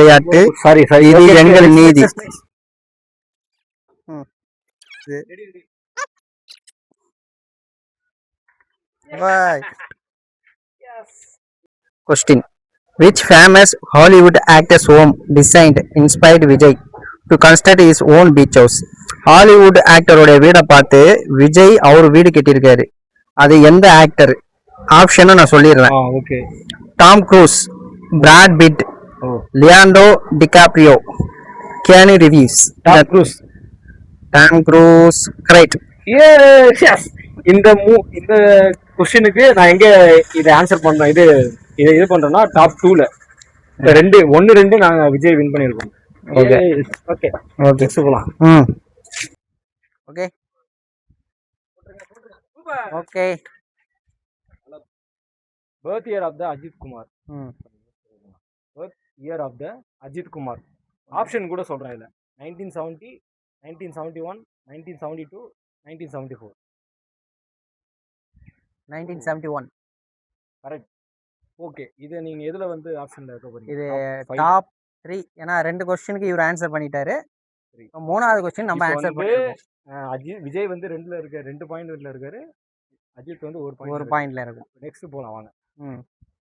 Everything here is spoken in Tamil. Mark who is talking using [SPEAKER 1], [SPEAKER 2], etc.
[SPEAKER 1] விளையாட்டு
[SPEAKER 2] சாரி
[SPEAKER 1] இது எங்கள் நீதி. Question: Which famous Hollywood actor's home designed inspired Vijay to construct his own beach house? Hollywood ஆக்டரோட வீடை பார்த்து விஜய் அவர் வீடு கட்டியிருக்காரு. அது எந்த ஆக்டர்? ஆப்ஷனும் நான் சொல்லிடுறேன்.
[SPEAKER 2] Okay.
[SPEAKER 1] Tom Cruise, Brad Pitt, Leonardo DiCaprio, Keanu Reeves. Tom Cruise correct.
[SPEAKER 2] இந்த கொஸ்டினுக்கு நான் எங்க இதை ஆன்சர் பண்றேன், இது பண்றேன்னா டாப் 2ல 1-2 நாங்க விஜய் வின் பண்ணிருக்கோம். ஓகே ஓகே ஓகே போலாம்.
[SPEAKER 1] Okay okay.
[SPEAKER 2] Birth year of the Ajith Kumar. Birth year of the Ajith Kumar. Option கூட சொல்றேன் இல்ல. 1970, 1971, 1972, 1974.
[SPEAKER 1] 1971
[SPEAKER 2] கரெக்ட். ஓகே, இது நீங்க எதுல வந்து ஆப்ஷன்ல இருக்க போறீங்க?
[SPEAKER 1] இது டாப் 3. ஏன்னா 2 क्वेश्चनக்கு இவர் ஆன்சர் பண்ணிட்டாரு. 3வது क्वेश्चन நம்ம ஆன்சர் பண்ணிருக்கோம்.
[SPEAKER 2] விஜய் வந்து 2 பாயிண்ட்ல இருக்காரு. அஜித் வந்து 1 பாயிண்ட்ல
[SPEAKER 1] இருக்கு.
[SPEAKER 2] நெக்ஸ்ட் போலாம் வாங்க.